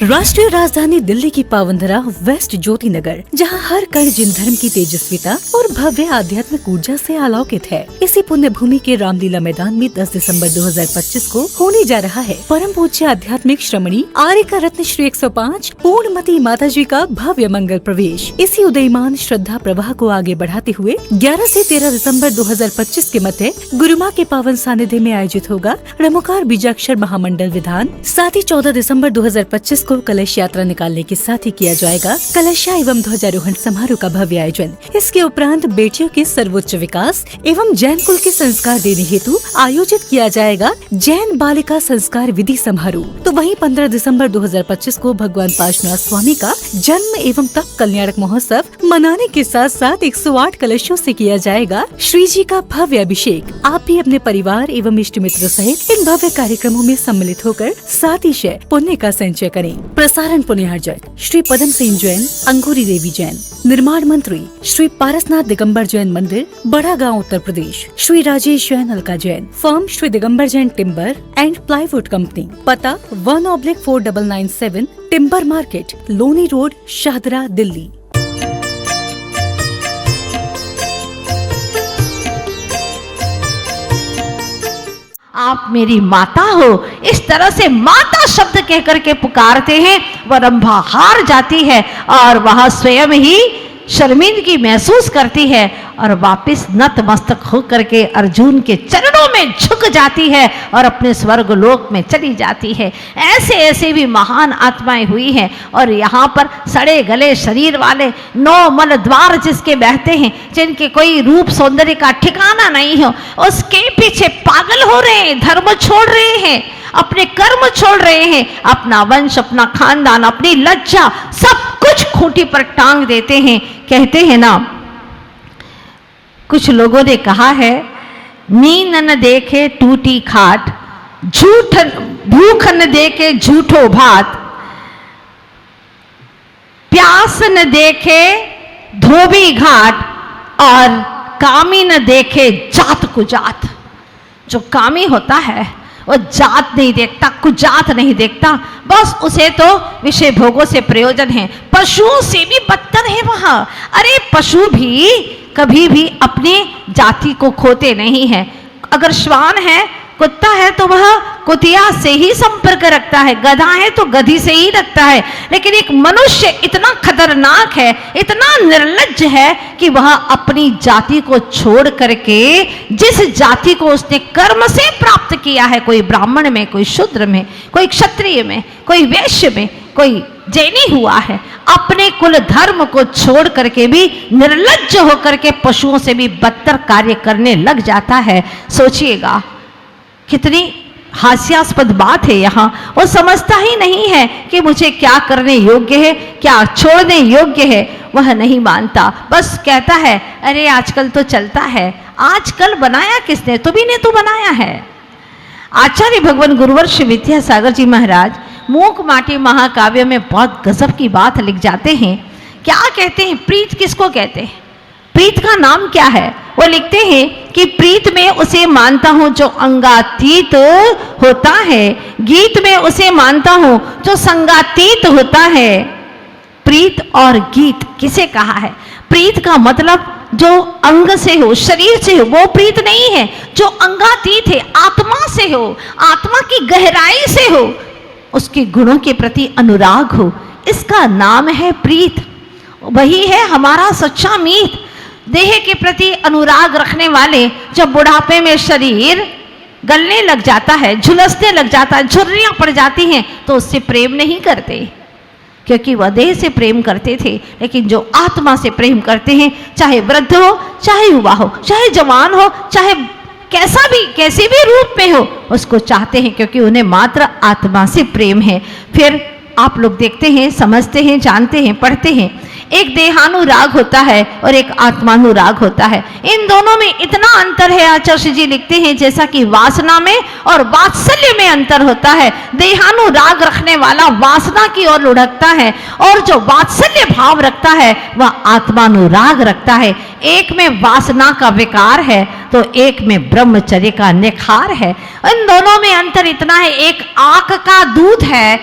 राष्ट्रीय राजधानी दिल्ली की पावनधरा वेस्ट ज्योति नगर, जहाँ हर कण जिन धर्म की तेजस्विता और भव्य आध्यात्मिक ऊर्जा से आलौकित है। इसी पुण्य भूमि के रामलीला मैदान में 10 दिसंबर 2025 को होने जा रहा है परम पूज्य आध्यात्मिक श्रमणी आर्यका रत्न श्री 105 पूर्णमती माता जी का भव्य मंगल प्रवेश। इसी उदयमान श्रद्धा प्रवाह को आगे बढ़ाते हुए 11 से 13 दिसंबर 2025 के मध्य गुरु माँ के पावन सानिध्य में आयोजित होगा रमोकार बीजाक्षर महामंडल विधान। साथ ही 14 दिसंबर 2025 को कलश यात्रा निकालने के साथ ही किया जाएगा कलशा एवं ध्वजारोहण समारोह का भव्य आयोजन। इसके उपरांत बेटियों के सर्वोच्च विकास एवं जैन कुल के संस्कार देने हेतु आयोजित किया जाएगा जैन बालिका संस्कार विधि समारोह। तो वहीं 15 दिसंबर 2025 को भगवान पार्श्वनाथ स्वामी का जन्म एवं तप कल्याणक महोत्सव मनाने के साथ साथ 108 कलशों से किया जाएगा श्री जी का भव्य अभिषेक। आप भी अपने परिवार एवं इष्ट मित्रों सहित इन भव्य कार्यक्रमों में सम्मिलित होकर सातिशय पुण्य का संचय करें। प्रसारण पुण्यार्जक श्री पदम सिंह जैन, अंगूरी देवी जैन। निर्माण मंत्री श्री पारसनाथ दिगंबर जैन मंदिर, Bada Gaon, Uttar Pradesh. Shri Rajesh Jain, Alka Jain. Firm Shri Digambar Jain timber and plywood company. पता 1/4997 timber market, Loni road, Shahdara, Delhi. आप मेरी माता हो, इस तरह से माता शब्द कह करके पुकारते हैं, वह रंभा हार जाती है और वह स्वयं ही शर्मिंदगी महसूस करती है और वापस नतमस्तक होकर के अर्जुन के चरणों में झुक जाती है और अपने स्वर्ग लोक में चली जाती है। ऐसे ऐसे भी महान आत्माएं हुई हैं और यहाँ पर सड़े गले शरीर वाले 9 मल द्वार जिसके बहते हैं, जिनके कोई रूप सौंदर्य का ठिकाना नहीं हो, उसके पीछे पागल हो रहे हैं, धर्म छोड़ रहे हैं, अपने कर्म छोड़ रहे हैं, अपना वंश, अपना खानदान, अपनी लज्जा सब कुछ खूंटी पर टांग देते हैं। कहते हैं ना, कुछ लोगों ने कहा है, नींद न देखे टूटी खाट, झूठ भूख न देखे झूठो भात, प्यास न देखे धोबी घाट और कामी न देखे जात कुजात। जो कामी होता है वो जात नहीं देखता, कुजात नहीं देखता, बस उसे तो विषय भोगों से प्रयोजन है। पशुओं से भी बदतर है वहां। अरे पशु भी कभी भी अपनी जाति को खोते नहीं है। अगर श्वान है, कुत्ता है, तो वह कुतिया से ही संपर्क रखता है, गधा है तो गधी से ही रखता है। लेकिन एक मनुष्य इतना खतरनाक है, इतना निर्लज्ज है कि वह अपनी जाति को छोड़ करके, जिस जाति को उसने कर्म से प्राप्त किया है, कोई ब्राह्मण में, कोई शूद्र में, कोई क्षत्रिय में, कोई वैश्य में, कोई जैनी हुआ है, अपने कुल धर्म को छोड़ करके भी निर्लज्ज होकर के पशुओं से भी बदतर कार्य करने लग जाता है। सोचिएगा कितनी हास्यास्पद बात है। यहाँ वो समझता ही नहीं है कि मुझे क्या करने योग्य है, क्या छोड़ने योग्य है, वह नहीं मानता। बस कहता है, अरे आजकल तो चलता है। आजकल बनाया किसने? तुम्ही ने तो बनाया है। आचार्य भगवान गुरुवर श्री विद्यासागर जी महाराज मूक माटी महाकाव्य में बहुत गजब की बात लिख जाते हैं। क्या कहते हैं? प्रीत किसको कहते हैं? प्रीत का नाम क्या है? वो लिखते हैं कि प्रीत में उसे मानता हूं जो अंगातीत होता है, गीत में उसे मानता हूं जो संगातीत होता है। प्रीत और गीत किसे कहा है? प्रीत का मतलब जो अंग से हो, शरीर से हो, वो प्रीत नहीं है। जो अंगातीत है, आत्मा से हो, आत्मा की गहराई से हो, उसके गुणों के प्रति अनुराग हो, इसका नाम है प्रीत। वही है हमारा सच्चा मीत। देह के प्रति अनुराग रखने वाले जब बुढ़ापे में शरीर गलने लग जाता है, झुलसने लग जाता है, झुर्रियां पड़ जाती हैं, तो उससे प्रेम नहीं करते, क्योंकि वह देह से प्रेम करते थे। लेकिन जो आत्मा से प्रेम करते हैं, चाहे वृद्ध हो, चाहे युवा हो, चाहे जवान हो, चाहे कैसे भी रूप में हो, उसको चाहते हैं, क्योंकि उन्हें मात्र आत्मा से प्रेम है। फिर आप लोग देखते हैं, समझते हैं, जानते हैं, पढ़ते हैं, एक देहानुराग होता है और एक आत्मानुराग होता है। इन दोनों में इतना अंतर है, आचार्य जी लिखते हैं, जैसा कि वासना में और वात्सल्य में अंतर होता है। देहानुराग रखने वाला वासना की ओर लुढ़कता है और जो वात्सल्य भाव रखता है वह आत्मानुराग रखता है। एक में वासना का विकार है तो एक में ब्रह्मचर्य का निखार है। इन दोनों में अंतर इतना है, एक आंख का दूध है,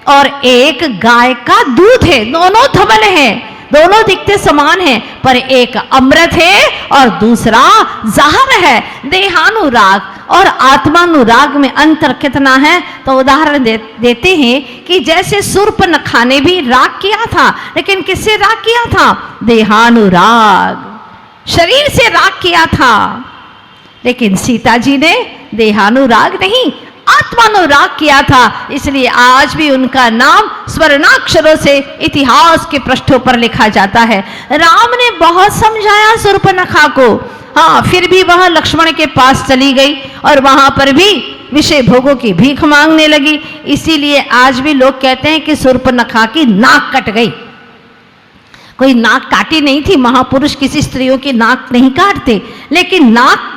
और एक गाय का दूध है, दोनों धवल हैं, दोनों दिखते समान हैं, पर एक अमृत है और दूसरा जहर है। देहानुराग और आत्मानुराग में अंतर कितना है? तो उदाहरण देते हैं कि जैसे शूर्पणखा ने भी राग किया था, लेकिन किससे राग किया था? देहानुराग, शरीर से राग किया था। लेकिन सीता जी ने देहानुराग नहीं, आत्मानुराग किया था। इसलिए आज भी उनका नाम स्वर्णाक्षरों से इतिहास के पृष्ठों पर लिखा जाता है। राम ने बहुत समझाया शूर्पणखा को, हाँ, फिर भी वह लक्ष्मण के पास चली गई और वहां पर भी विषय भोगों की भीख मांगने लगी। इसीलिए आज भी लोग कहते हैं कि शूर्पणखा की नाक कट गई। कोई नाक काटी नहीं थी, महापुरुष किसी स्त्रियों की नाक नहीं काटते, लेकिन नाक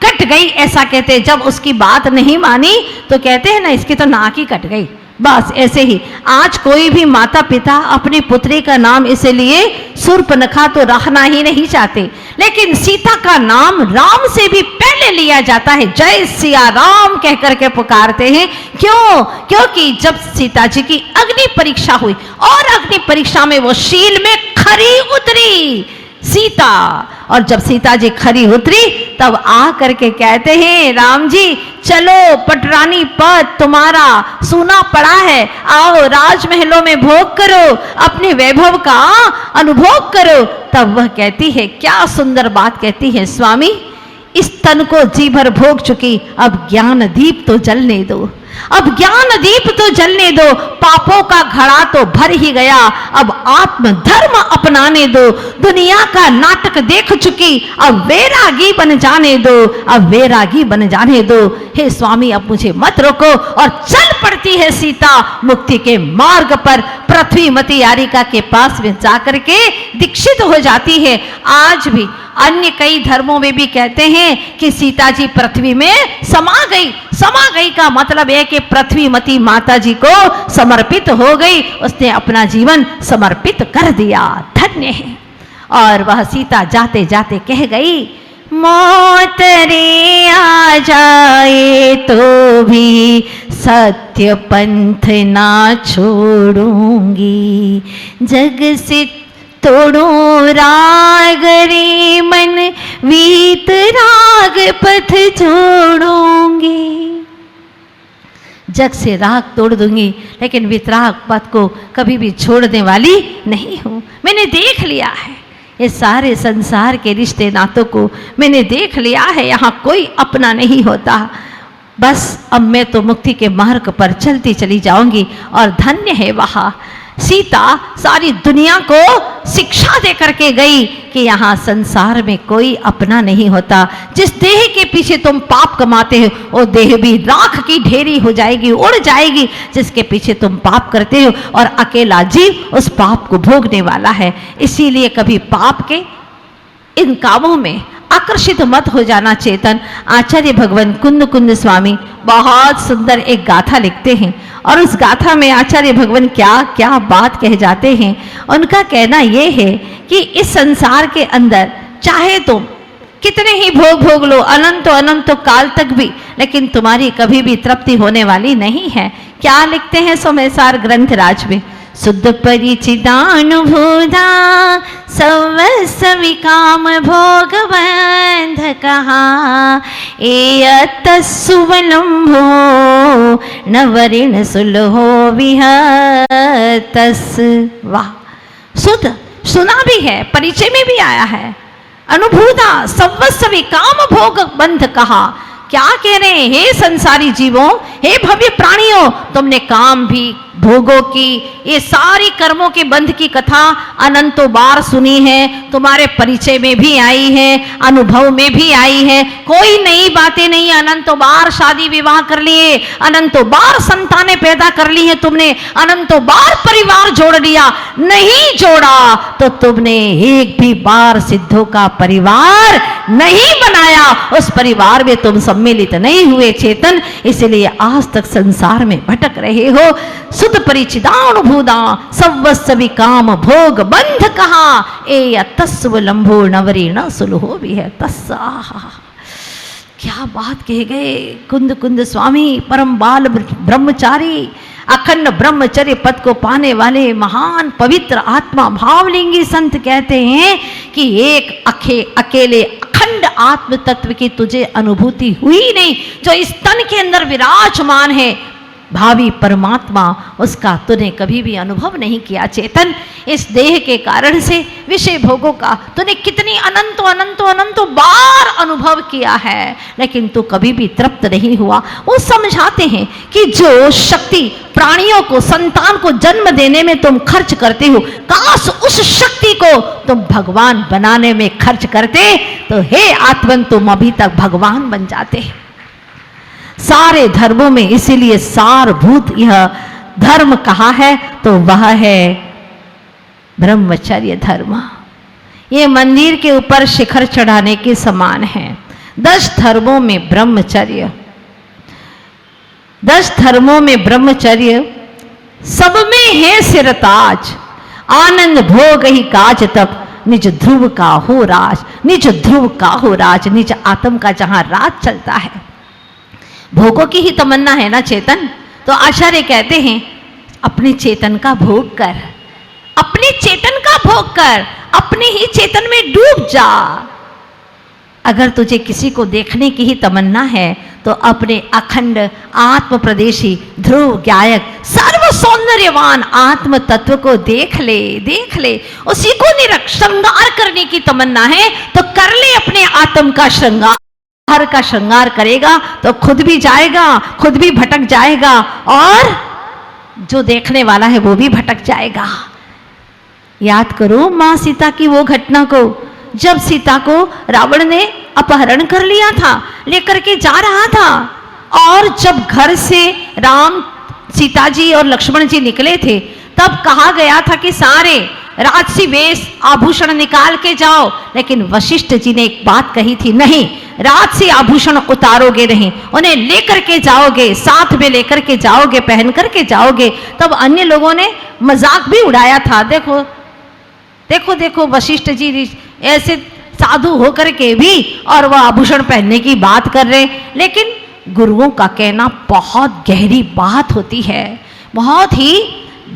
कट गई ऐसा कहते हैं। जब उसकी बात नहीं मानी तो कहते हैं ना, इसकी तो नाक ही कट गई। बस ऐसे ही आज कोई भी माता पिता अपनी पुत्री का नाम इसलिए शूर्पणखा तो रखना ही नहीं चाहते, लेकिन सीता का नाम राम से भी पहले लिया जाता है। जय सिया राम कह करके पुकारते हैं। क्यों? क्योंकि जब सीता जी की अग्नि परीक्षा हुई और अग्नि परीक्षा में वो शील में खरी उतरी सीता, और जब सीता जी खरी उतरी तब आ करके कहते हैं, राम जी चलो, पटरानी पद तुम्हारा सूना पड़ा है, आओ राजमहलों में भोग करो, अपने वैभव का अनुभोग करो। तब वह कहती है, क्या सुंदर बात कहती है, स्वामी इस तन को जी भर भोग चुकी, अब ज्ञान दीप तो जलने दो, अब ज्ञान दीप तो जलने दो, पापों का घड़ा तो भर ही गया, अब आत्म धर्म अपनाने दो, दुनिया का नाटक देख चुकी, अब वैरागी बन जाने दो, अब वैरागी बन जाने दो। हे स्वामी अब मुझे मत रोको। और चल पड़ती है सीता मुक्ति के मार्ग पर, पृथ्वीमती यारिका के पास में जाकर के दीक्षित हो जाती है। आज भी अन्य कई धर्मों में भी कहते हैं कि सीता जी पृथ्वी में समा गई। समा गई का मतलब है कि पृथ्वीमती माता जी को समर्पित हो गई, उसने अपना जीवन समर्पित कर दिया। धन्य है। और वह सीता जाते जाते कह गई, मौत रे आ जाए तो भी सत्य पंथ ना छोड़ूंगी, जग से तोड़ो राग रे मन, वीत राग पथ छोड़ूंगी। जग से राग तोड़ दूंगी, लेकिन वितराग पथ को कभी भी छोड़ने वाली नहीं हूं। मैंने देख लिया है ये सारे संसार के रिश्ते नातों को, मैंने देख लिया है यहाँ कोई अपना नहीं होता। बस अब मैं तो मुक्ति के मार्ग पर चलती चली जाऊंगी। और धन्य है वहाँ सीता सारी दुनिया को शिक्षा दे करके गई कि यहाँ संसार में कोई अपना नहीं होता। जिस देह के पीछे तुम पाप कमाते हो वो देह भी राख की ढेरी हो जाएगी, उड़ जाएगी। जिसके पीछे तुम पाप करते हो और अकेला जीव उस पाप को भोगने वाला है। इसीलिए कभी पाप के इन कामों में आकर्षित मत हो जाना चेतन। आचार्य भगवान कुंद कुंद स्वामी बहुत सुंदर एक गाथा लिखते हैं और उस गाथा में आचार्य भगवान क्या क्या बात कह जाते हैं। उनका कहना यह है कि इस संसार के अंदर चाहे तुम कितने ही भोग भोग लो, अनंत काल तक भी, लेकिन तुम्हारी कभी भी तृप्ति होने वाली नहीं है। क्या लिखते हैं सोमेसार ग्रंथराज में, शुद्ध परिचिदानुभूता सर्वस्व काम भोग बंध कहा, सुवलंभो नवरिण सुलहो विहतस। वाह, शुद्ध सुना भी है, परिचय में भी आया है। अनुभूता सर्वस्व काम भोग बंध कहा। क्या कह रहे हैं, हे संसारी जीवों, हे भव्य प्राणियों, तुमने काम भी भोगों की, ये सारी कर्मों के बंध की कथा अनंतों बार सुनी है, तुम्हारे परिचय में भी आई है, अनुभव में भी आई है। कोई नई बातें नहीं है। अनंतों बार शादी विवाह कर लिए, अनंतों बार संतानें पैदा कर ली हैं तुमने, अनंतों बार परिवार जोड़ लिया। नहीं जोड़ा तो तुमने एक भी बार सिद्धों का परिवार नहीं बनाया, उस परिवार में तुम सम्मिलित नहीं हुए चेतन। इसलिए आज तक संसार में भटक रहे हो। शुद्ध परिचिदानुभूता सर्वस्व काम भोग बंध कहा, ए तस्व लंभो नवरी न सुलहो भी है तस्सा। क्या बात कह गए कुंद कुंद स्वामी, परम बाल ब्रह्मचारी। अखंड ब्रह्मचर्य पद को पाने वाले महान पवित्र आत्मा भावलिंगी संत कहते हैं कि एक अकेले अखंड आत्म तत्व की तुझे अनुभूति हुई नहीं। जो इस तन के अंदर विराजमान है भावी परमात्मा, उसका तूने कभी भी अनुभव नहीं किया। चेतन, इस देह के कारण से विषय भोगों का तूने कितनी अनंतों अनंतों अनंतों बार अनुभव किया है, लेकिन तू कभी भी तृप्त नहीं हुआ। वो समझाते हैं कि जो शक्ति प्राणियों को, संतान को जन्म देने में तुम खर्च करते हो, काश उस शक्ति को तुम भगवान बनाने में खर्च करते तो हे आत्मन तुम अभी तक भगवान बन जाते। सारे धर्मों में इसीलिए सारभूत यह धर्म कहा है तो वह है ब्रह्मचर्य धर्म। ये मंदिर के ऊपर शिखर चढ़ाने के समान है। 10 धर्मों में ब्रह्मचर्य, 10 धर्मों में ब्रह्मचर्य, सब में है सिरताज, आनंद भोग ही काज तब, निज ध्रुव का हो राज, निज ध्रुव का हो राज, निज आत्म का जहां राज चलता है। भोगों की ही तमन्ना है ना चेतन, तो आचार्य कहते हैं अपने चेतन का भोग कर, अपने चेतन का भोग कर, अपने ही चेतन में डूब जा। अगर तुझे किसी को देखने की ही तमन्ना है तो अपने अखंड आत्म प्रदेशी ध्रुव गायक सर्व सौंदर्यवान आत्म तत्व को देख ले, देख ले। उसी को निरख श्रृंगार करने की तमन्ना है तो कर ले अपने आत्म का श्रृंगार। हर का श्रृंगार करेगा तो खुद भी जाएगा, खुद भी भटक जाएगा और जो देखने वाला है वो भी भटक जाएगा। याद करो मां सीता की वो घटना को, जब सीता को रावण ने अपहरण कर लिया था, लेकर के जा रहा था, और जब घर से राम, सीता जी और लक्ष्मण जी निकले थे तब कहा गया था कि सारे राजसी वेश आभूषण निकाल के जाओ, लेकिन वशिष्ठ जी ने एक बात कही थी, नहीं, राजसी आभूषण उतारोगे नहीं, उन्हें लेकर के जाओगे, साथ में लेकर के जाओगे, पहन करके जाओगे। तब अन्य लोगों ने मजाक भी उड़ाया था, देखो देखो देखो वशिष्ठ जी ऐसे साधु होकर के भी और वह आभूषण पहनने की बात कर रहे। लेकिन गुरुओं का कहना बहुत गहरी बात होती है, बहुत ही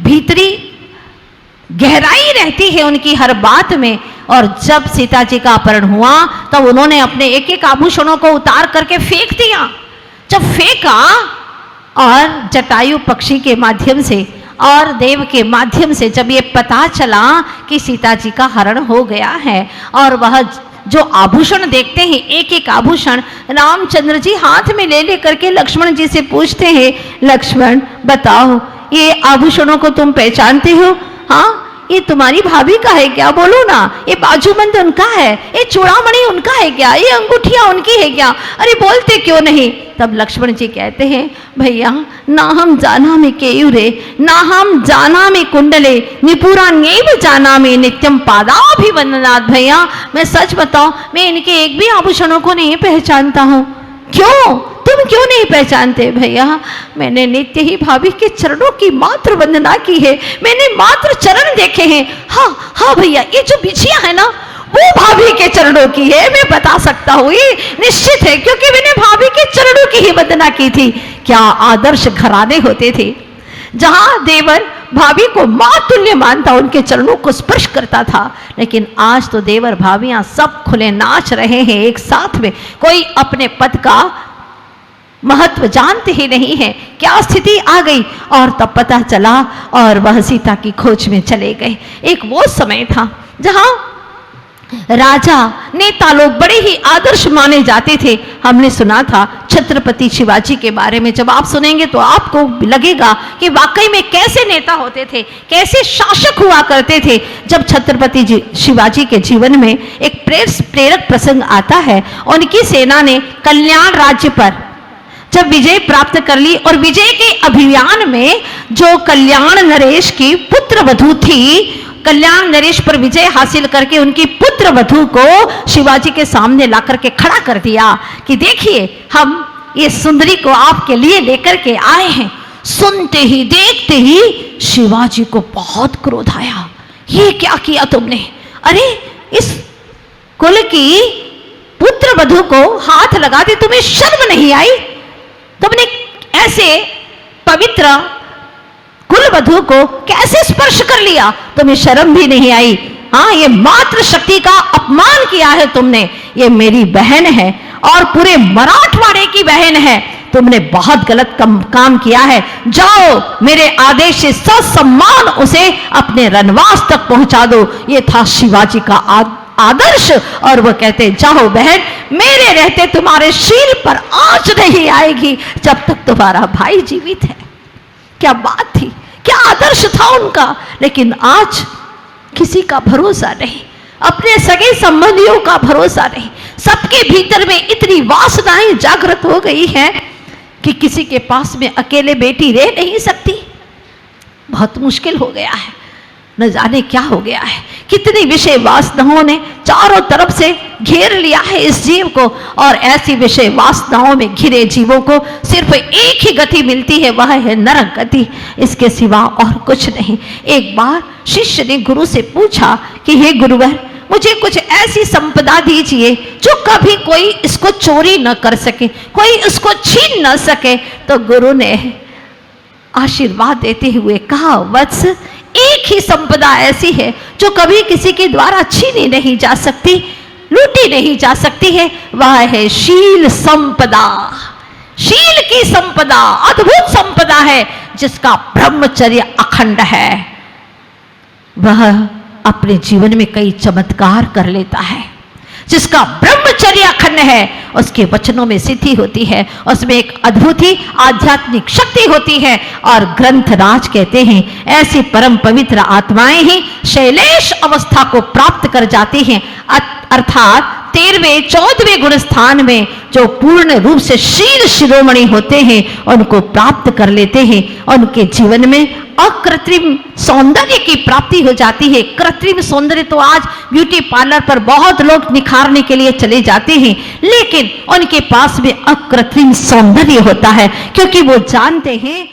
भीतरी गहराई रहती है उनकी हर बात में। और जब सीता जी का अपहरण हुआ तब उन्होंने अपने एक एक आभूषणों को उतार करके फेंक दिया। जब फेंका और जटायु पक्षी के माध्यम से और देव के माध्यम से जब ये पता चला कि सीता जी का हरण हो गया है, और वह जो आभूषण देखते हैं एक एक आभूषण रामचंद्र जी हाथ में ले लेकर के लक्ष्मण जी से पूछते हैं, लक्ष्मण बताओ ये आभूषणों को तुम पहचानते हो? हाँ, ये तुम्हारी भाभी का है क्या? बोलो ना। ये बाजूबंद उनका है, ये चूड़ामणि उनका है क्या? ये अंगूठियां उनकी है क्या? अरे बोलते क्यों नहीं? तब लक्ष्मण जी कहते हैं, भैया ना हम जाना में केयुरे, ना हम जाना में कुंडले, निपुरा नेव जाना में नित्यम पादाभिवंदनाथ। भैया मैं सच बताऊं, मैं इनके एक भी आभूषणों को नहीं पहचानता हूँ। क्यों? तुम क्यों नहीं पहचानते? भैया मैंने नित्य ही भाभी के चरणों की मात्र वंदना की है, मैंने मात्र चरण देखे हैं। हाँ हाँ भैया, ये जो बिछिया है ना वो भाभी के चरणों की है, मैं बता सकता हूँ, ये निश्चित है, क्योंकि मैंने भाभी के चरणों की ही वंदना की थी। क्या आदर्श घराने होते थे, जहां देवर भाभी को मां तुल्य मानता, उनके चरणों को स्पर्श करता था। लेकिन आज तो देवर भाभियां सब खुले नाच रहे हैं एक साथ में, कोई अपने पद का महत्व जानते ही नहीं है। क्या स्थिति आ गई? और तब पता चला और वह सीता की खोज में चले गए। एक वो समय था जहां राजा नेता लोग बड़े ही आदर्श माने जाते थे। हमने सुना था छत्रपति शिवाजी के बारे में, जब आप सुनेंगे तो आपको लगेगा कि वाकई में कैसे नेता होते थे, कैसे शासक हुआ करते थे। जब छत्रपति शिवाजी के जीवन में एक प्रेरक प्रसंग आता है, उनकी सेना ने कल्याण राज्य पर जब विजय प्राप्त कर ली, और विजय के अभियान में जो कल्याण नरेश की पुत्र वधू थी, कल्याण नरेश पर विजय हासिल करके उनकी पुत्र वधू को शिवाजी के सामने ला करके खड़ा कर दिया कि देखिए हम ये सुंदरी को आपके लिए लेकर के आए हैं। सुनते ही देखते ही शिवाजी को बहुत क्रोध आया, ये क्या किया तुमने? अरे इस कुल की पुत्र वधू को हाथ लगाते तुम्हें शर्म नहीं आई? तुमने ऐसे पवित्र कुलवधू को कैसे स्पर्श कर लिया? तुम्हें शर्म भी नहीं आई? हाँ, ये मातृ शक्ति का अपमान किया है तुमने। ये मेरी बहन है और पूरे मराठवाड़े की बहन है। तुमने बहुत गलत काम किया है। जाओ, मेरे आदेश से ससम्मान उसे अपने रनवास तक पहुंचा दो। ये था शिवाजी का आदर्श। और वो कहते, जाओ बहन, मेरे रहते तुम्हारे शील पर आंच नहीं आएगी जब तक तुम्हारा भाई जीवित है। क्या बात थी, क्या आदर्श था उनका। लेकिन आज किसी का भरोसा नहीं, अपने सगे संबंधियों का भरोसा नहीं। सबके भीतर में इतनी वासनाएं जागृत हो गई हैं कि किसी के पास में अकेले बेटी रह नहीं सकती। बहुत मुश्किल हो गया है। न जाने क्या हो गया है, कितनी विषय वासनाओं ने चारों तरफ से घेर लिया है इस जीव को। और ऐसी विषय वासनाओं में घिरे जीवों को सिर्फ एक ही गति मिलती है, वह है नरक गति। इसके सिवा और कुछ नहीं। एक बार शिष्य ने गुरु से पूछा कि हे गुरुवर, मुझे कुछ ऐसी संपदा दीजिए जो कभी कोई इसको चोरी न कर सके, कोई इसको छीन न सके। तो गुरु ने आशीर्वाद देते हुए कहा, वत्स, एक ही संपदा ऐसी है जो कभी किसी के द्वारा छीनी नहीं जा सकती, लूटी नहीं जा सकती है, वह है शील संपदा। शील की संपदा अद्भुत संपदा है, जिसका ब्रह्मचर्य अखंड है। वह अपने जीवन में कई चमत्कार कर लेता है। जिसका ब्रह्मचर्य अखंड है, उसके वचनों में सिद्धि होती है, उसमें एक अद्भुत ही आध्यात्मिक शक्ति होती है। और ग्रंथराज कहते हैं, ऐसी परम पवित्र आत्माएं ही शैलेश अवस्था को प्राप्त कर जाती हैं। अर्थात 13वें 14वें गुण स्थान में जो पूर्ण रूप से शील शिरोमणि होते हैं, उनको प्राप्त कर लेते हैं। उनके जीवन में अकृत्रिम सौंदर्य की प्राप्ति हो जाती है। कृत्रिम सौंदर्य तो आज ब्यूटी पार्लर पर बहुत लोग निखारने के लिए चले जाते हैं, लेकिन उनके पास में अकृत्रिम सौंदर्य होता है, क्योंकि वो जानते हैं